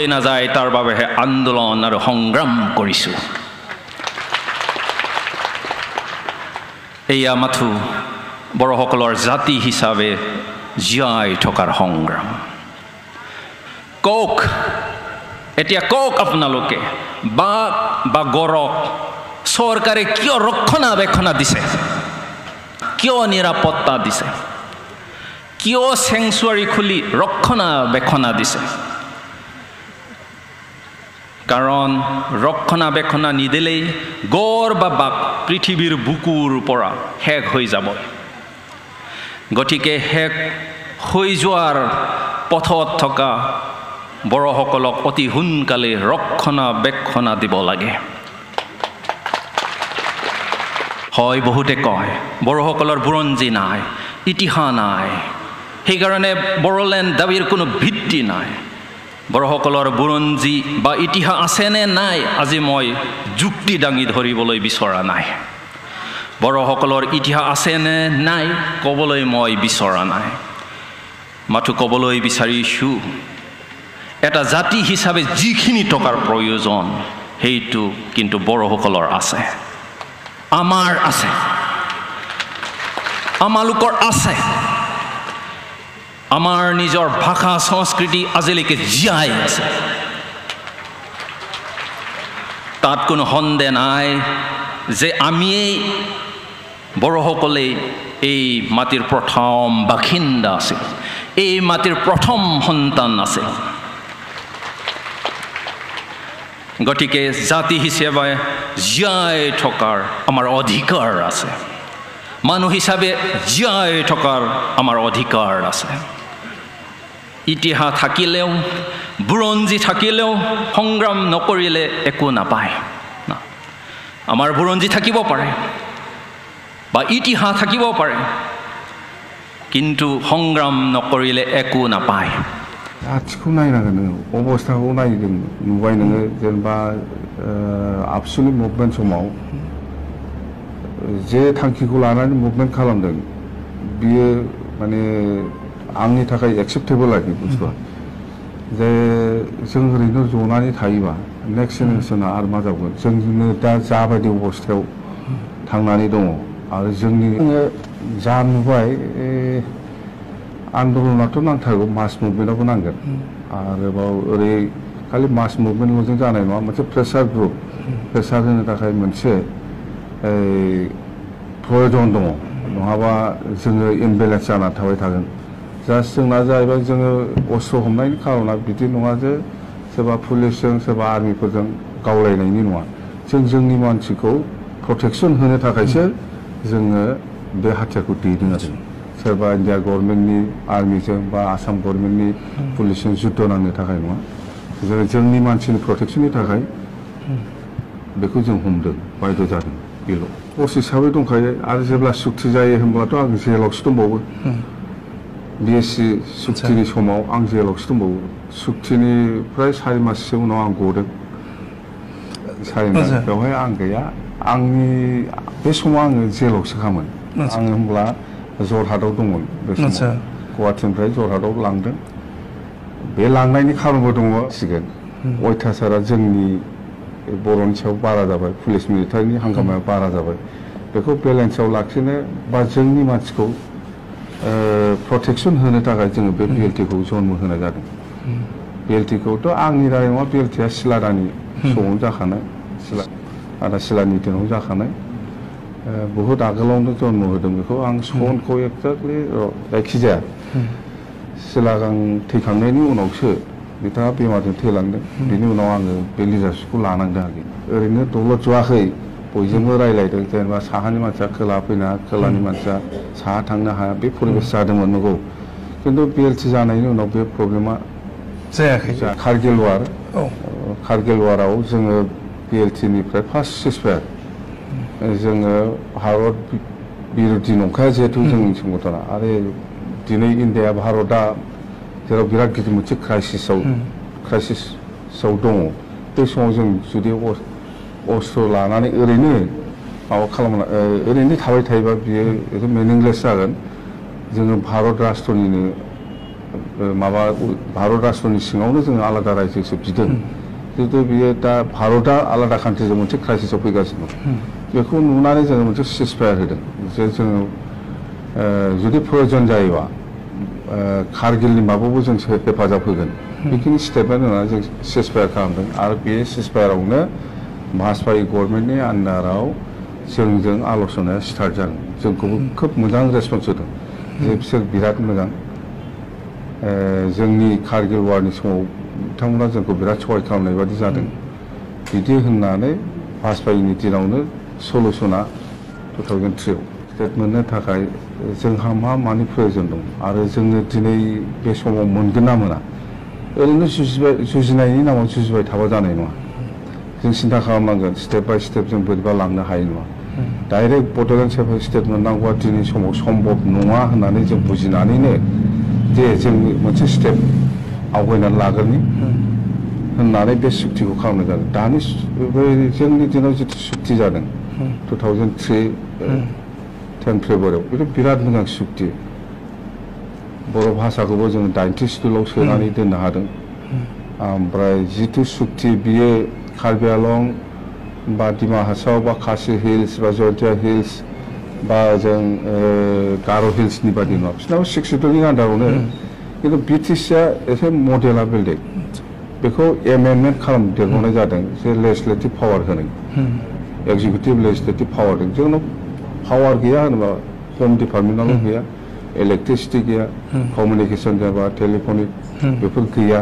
নাযায় তাৰ বাবেহে আন্দোলন আৰু সংগ্ৰাম কৰিছোঁ। এয়া মাথো বড়োসকলৰ জাতি হিচাপে জীয়াই থকাৰ সংগ্ৰাম। কওক এতিয়া কওক আপোনালোকে বাঘ বা গড়ক চৰকাৰে কিয় ৰক্ষণাবেক্ষণ দিছে, কিয় নিৰাপত্তা দিছে, কিয় চেংচুৱাৰী খুলি ৰক্ষণাবেক্ষণ দিছে? কাৰণ ৰক্ষণাবেক্ষণ নিদিলেই গড় বা বাঘ পৃথিৱীৰ বুকুৰ পৰা শেষ হৈ যাব। গতিকে শেষ হৈ যোৱাৰ পথত থকা বড়োসকলক অতি সোনকালে ৰক্ষণাবেক্ষণ দিব লাগে। হয়, বহুতে কয় বড়োসকলৰ বুৰঞ্জী নাই, ইতিহাস নাই, সেইকাৰণে বড়োলেণ্ড দাবীৰ কোনো ভিত্তি নাই। বড়োসকলৰ বুৰঞ্জী বা ইতিহাস আছেনে নাই আজি মই যুক্তি দাঙি ধৰিবলৈ বিচৰা নাই। বড়োসকলৰ ইতিহাস আছেনে নাই ক'বলৈ মই বিচৰা নাই। মাথো ক'বলৈ বিচাৰিছোঁ এটা জাতি হিচাপে যিখিনি টকাৰ প্ৰয়োজন সেইটো কিন্তু বড়োসকলৰ আছে, আমাৰ আছে, আমালোকৰ আছে। আমাৰ নিজৰ ভাষা সংস্কৃতি আজিলৈকে জীয়াই আছে, তাত কোনো সন্দেহ নাই যে আমিয়েই বড়োসকলেই এই মাটিৰ প্ৰথম বাসিন্দা আছিল, এই মাটিৰ প্ৰথম সন্তান আছিল। গতিকে জাতি হিচাপে জীয়াই থকাৰ আমাৰ অধিকাৰ আছে, মানুহ হিচাপে জীয়াই থকাৰ আমাৰ অধিকাৰ আছে। ইতিহাস থাকিলেও বুৰঞ্জী থাকিলেও সংগ্ৰাম নকৰিলে একো নাপায়। আমাৰ বুৰঞ্জী থাকিব পাৰে বা ইতিহাস থাকিব পাৰে, কিন্তু সংগ্ৰাম নকৰিলে একো নাপায়। आथिखौ नायनांगोन नोङो, अबस्थाखौ नायदों नुबाय नोङो जेनेबा आबसुनि मुभमेन्ट समाव जे थांखिखौ लानानै मुभमेन्ट खालामदों बियो माने आंनि थाखाय एक्सेप्टेबल आरोखि बुस्थुआ। जे जों ओरैनो जनानै थायोबा नेक्स्ट जेनेरेसना आरो मा जागोन? जोंनो दा जाबायदि अबस्थायाव थांनानै दङ आरो जोंनि जा नुबाय आन्दलनाथ' नांथारगौ, मास मुभमेन्टआवबो नांगोन। आरोबाव ओरै खालि मास मुभमेन्टल'जों जानाय नङा, मोनसे प्रेसार ग्रुप, प्रेसार होनो थाखाय मोनसे प्रयजन दङ, नङाबा जोङो इमबेलेन्स जानानै थाबाय थागोन। जास्ट जोंना जाहैबाय जोङो अस्त्र हमनायनि खार'ना बिदि नङा जे सोरबा पुलिसजों सोरबा आर्मिफोरजों गावलायनायनि नङा, जों जोंनि मानसिखौ प्रटेक्सन होनो थाखायसो जोङो बे हाथियारखौ दैदों आरो। सोरबा इन्डिया गभर्नमेन्टनि आर्मिजों बा आसाम गभर्नमेन्टनि पुलिसजों जुद्ध नांनो थाखाय नङा, जोङो जोंनि मानसिनि प्रटेक्सननि थाखाय बेखौ जों हमदों, बायद' जादों, बेल'। पस्ट हिसाबै दंखायो आरो जेब्ला सुक्ति जायो होनब्लाथ' आं जेलावसो दंबावो। बिएससि सुक्तिनि समाव आं जेलावसो दंबावो। सुक्तिनिफ्राय 4 माससो उनाव आं गदों। 4 मास बेवहाय आं गैया, आंनि बे समाव आङो जेलावसो खामोन। आङो होमब्ला जरहाटआव दंमोन बे समाव, गुवाहाटीनिफ्राय जरहाटआव लांदों। बे लांनायनि खारनबो दङ सिगां अयथासारा जोंनि बर'नि सायाव बारा जाबाय, पुलिस मिलिटारिनि हांगामाया बारा जाबाय। बेखौ बेलेन्सआव लाखिनो बा जोंनि मानसिखौ प्रटेक्सन होनो थाखाय जोङो बे बिएलटिखौ जन्म होनाय जादों। बिएलटिखौथ' आंनि दारै नङा, बिएलटिआ सिलादानि समाव जाखानाय, आदा सिलानि दिनाव जाखानाय। बहुत आगोलावनो जन्म होदों बेखौ आं सनखौ एक्जेक्टलि जायखिजाया सिलागां थैखांनायनि उनावसो बिथाङा बेमारजों थैलांदों। बिनि उनाव आङो बे लिडारशिपखौ लानांदों आरोखि। ओरैनो दौलत ज'आखै, बयजोंबो रायलायदों, जेनेबा साहानि मानसिया खोला फैनो हाया, खोलानि मानसिया साहा थांनो हाया, बे परिबेस जादोंमोन नंगौ। खिन्थु बिएलटि जानायनि उनाव बे प्रब्लेमा जायाखै। कारगिल वार, कारगिल वाराव जोङो बिएलटिनिफ्राय फार्स्ट सिजफायार, जोङो भारत बिर'धि नंखाया जिहेतु जोंनि संगठना, आरो दिनै इन्डिया भारतआ जेराव बिराद गिदिर मोनसे क्राइसिसआव दङ, बे समाव जों जुदि अस्त्र लानानै ओरैनो माबा खालामना ओरैनो थाबाय थायोबा बियो मिनिंलेस जागोन। जोङो भारत राष्ट्रनिनो माबा भारत राष्ट्रनि सिङावनो जोङो आलादा रायजोसो बिदों जिहेतु बियो दा भारतआ आलादा कान्ट्रिजों मोनसे क्राइसिसआव फैगासिनो दं बेखौ नुनानै जोङो मोनसे सिजफायार होदों जे जोङो जुदि प्रयजन जायोबा कारगिलनि माबायावबो जों हेफाजाब होगोन बेखिनि स्टेटमेन्ट होनानै जों सिजफायार खालामदों आरो बे सिजफायारावनो भाजपायी गभर्नमेन्टनि आन्डाराव जोंजों आल'सनाया स्टार्ट जादों जोंखौबो खोब मोजां रेसपन्स होदों जे बिसोर बिराद मोजां जोंनि कारगिल वारनि समाव बिथांमोना जोंखौ बिराद सहाय खालामनाय बादि जादों बिदि होननानै भाजपायीनि दिनावनो सलुसना 2003 स्टेट मोननो थाखाय जोंहा मानि प्रयजन दं आरो जोङो दिनै बे समाव मोनगोन ना मोना ओरैनो जुजिनायनि नामाव जुजिबाय थाबा जानाय नङा जों सिन्था खालामनांगोन स्टेप बाय स्टेप जों बोरैबा लांनो हायो नङा डाइरेक्ट बड'लेण्ड सेपारेट स्टेट मोननांगौआ दिनै समाव सम्भब नङा होननानै जों बुजिनानैनो जे जों मोनसे स्टेप आवगायनानै लाग्रोनि होननानै बे सुक्तिखौ खालामनाय जादों दानि जोंनि दिनाव जिथु सुक्ति जादों 2003 10 फेब्रुवारियाव बेथ' बिराद मोजां सुक्ति बर' भाषाखौबो जोङो 90 स्कुलाव सोनानै दोननो हादों ओमफ्राय जिथु सुक्ति बियो कार्बि आलं बा डिमा हासाव बा खासि हिल्स बा जयन्तिया हिल्स बा जों गार' हिल्सनि बादि नङा बिसोरनाव 62नि आन्डारावनो खिन्थु बिटिसिआ एसे मडेला बेलेग बेखौ एमेन्डमेन्ट खालामदेरबावनाय जादों जे लेजिस्लेटिभ पावार होनाय एक्जिकिउटिभ लेजिस्लेटिभ पावार दं जोंनाव पावार गैया होनोबा हम डिपार्टमेन्टआवल' गैया इलेक्ट्रिसिटि गैया कमिउनिकेसन जाबा टेलिफनिक बेफोर गैया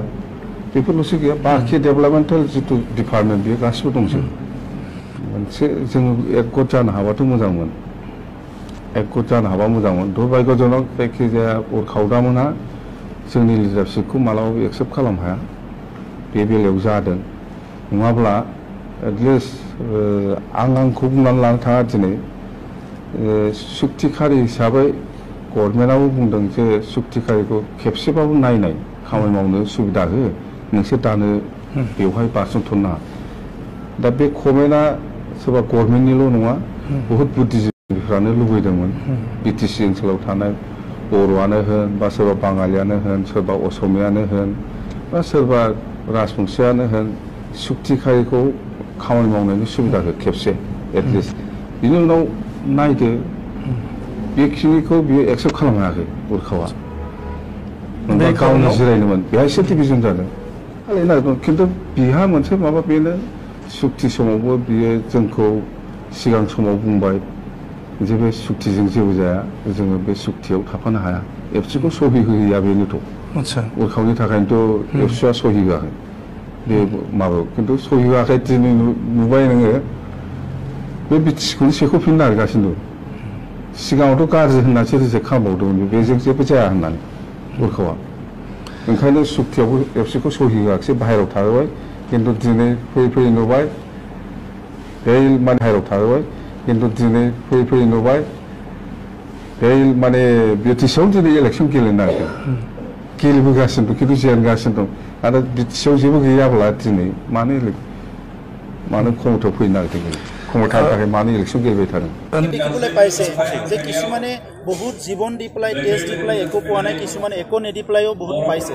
बेफोरल'सो गैया बाखि डेभेलपमेन्टेल जिथु डिपार्टमेन्ट बेयो गासिबो दंजोबो मोनसे जोङो एकगत जानो हाबाथ' मोजांमोन एकगत जानो हाबा मोजांमोन दुर्भाग्यजनक जायखिजाया उरखावदामोनहा जोंनि लिडारशिपखौ मालाबाबो एक्सेप्ट खालामनो हाया बे बेलायाव जादों नङाब्ला एटलिस्ट आंखौ बुंनानै लानो थाङा दिनै सुक्तिखारि हिसाबै गभर्नमेन्टआबो बुंदों जे सुक्तिखारिखौ खेबसेबाबो नायनाय खामानि मावनो सुबिदा हो नोंसोर दानो बेवहाय बारसनथ'नो नाङा दा बे कमेन्टआ सोरबा गभर्नमेन्टनिल' नङा बहुद बुद्धिजीबिफ्रानो लुबैदोंमोन बिटिसि ओनसोलाव थानाय बर'आनो होन बा सोरबा बाङालियानो होन सोरबा असमियानो होन बा सोरबा राजबंसियानो होन सुक्तिखारिखौ खामानि मावनायनि सुबिदा हो खेबसे एटलिस्ट बिनि उनाव नायदो बेखिनिखौ बियो एक्सेप्ट खालामनो हायाखै उरखावा गावनो जिरायनोमोन बेहायसो डिभिजन जादों खिन्थु बिहा मोनसे माबा बेनो सुक्ति समावबो बियो जोंखौ सिगां समाव बुंबाय जे बे सुक्तिजों जेबो जाया जोङो बे सुक्तियाव थाफानो हाया एफसिखौ सहि होहैया बेनोथ' उरखावनि थाखायनोथ' एफसिआ सहि होआखै बे माबायाव खिन्थु सहि होआखै दिनै नुबाय नोङो बे बिटिसिखौनो सेख'फिननो नागिरगासिनो दं सिगाङावथ' गाज्रि होननानैसो रिजेक्ट खालामबावदोंमोन बेजों जेबो जाया होननानै उरखावा ओंखायनो सुक्तियावबो एफसिखौ सहि होआखिसै बाहेरायाव थाहोबाय खिन्थु दिनै फैयै नुबाय बे माने बाहेरायाव थाहोबाय खिन्थु दिनै फैयै नुबाय बे माने बिटिसिआव दिनै इलेक्सन गेलेनो नागिरदों गेलेबोगासिनो दं खिन्थु जेनगासिनो दं आरो बिटिसिआव जेबो गैयाब्ला दिनै मानो ক্ষমতাयाव फैनो नागिरदों ক্ষমতাৰ थाखाय मानो इलेक्सन गेलेबाय थादों দেখিবলৈ পাইছে যে কিছুমানে বহুত জীৱন দি পেলাই তেজ দি পেলাই একো পোৱা নাই কিছুমানে একো নেদি পেলাইও বহুত পাইছে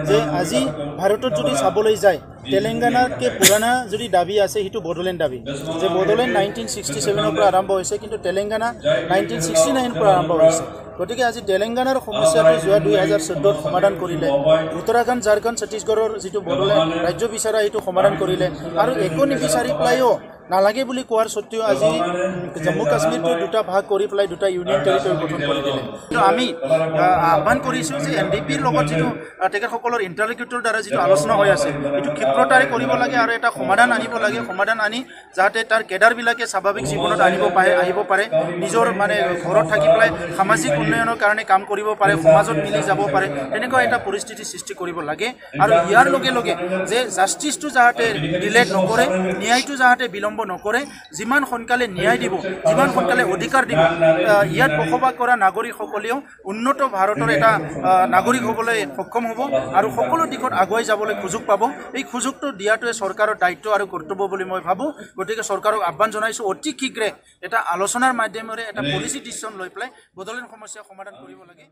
যে আজি ভাৰতত যদি চাবলৈ যায় তেলেংগানাতকৈ পুৰণা যদি দাবী আছে সেইটো বড়োলেণ্ড দাবী যে বড়োলেণ্ড 1967 পৰা আৰম্ভ হৈছে কিন্তু তেলেংগানা 1969 পৰা আৰম্ভ হৈছে গতিকে আজি তেলেংগানাৰ সমস্যাটো যোৱা 2014 সমাধান কৰিলে উত্তৰাখণ্ড ঝাৰখণ্ড ছত্তীশগড়ৰ যিটো বড়োলেণ্ড ৰাজ্য বিচাৰা সেইটো সমাধান কৰিলে আৰু একো নিবিচাৰি পেলাইও নালাগে বুলি কোৱাৰ সত্ত্বেও আজি জম্মু কাশ্মীৰটো দুটা ভাগ কৰি পেলাই দুটা ইউনিয়ন টেৰিটৰি গঠন কৰি দিলে কিন্তু আমি আহ্বান কৰিছোঁ যে এনডিপিৰ লগত যিটো তেখেতসকলৰ ইণ্টাৰলিকুটৰ দ্বাৰা যিটো আলোচনা হৈ আছে এইটো ক্ষিপ্ৰতাৰে কৰিব লাগে আৰু এটা সমাধান আনিব লাগে সমাধান আনি যাতে তাৰ কেডাৰবিলাকে স্বাভাৱিক জীৱনত আহিব পাৰে নিজৰ মানে ঘৰত থাকি পেলাই সামাজিক উন্নয়নৰ কাৰণে কাম কৰিব পাৰে সমাজত মিলি যাব পাৰে তেনেকুৱা এটা পৰিস্থিতি সৃষ্টি কৰিব লাগে আৰু ইয়াৰ লগে লগে যে জাষ্টিছটো যাতে ডিলেট নকৰে ন্যায়টো যাতে বিলম্ব নকৰে যিমান সোনকালে ন্যায় দিব যিমান সোনকালে অধিকাৰ দিব ইয়াত বসবাস কৰা নাগৰিকসকলেও উন্নত ভাৰতৰ এটা নাগৰিক হ'বলৈ সক্ষম হ'ব আৰু সকলো দিশত আগুৱাই যাবলৈ সুযোগ পাব এই সুযোগটো দিয়াটোৱে চৰকাৰৰ দায়িত্ব আৰু কৰ্তব্য বুলি মই ভাবোঁ গতিকে চৰকাৰক আহ্বান জনাইছোঁ অতি শীঘ্ৰে এটা আলোচনাৰ মাধ্যমেৰে এটা পলিচি ডিচিশ্যন লৈ পেলাই বড়োলেণ্ড সমস্যা সমাধান কৰিব লাগে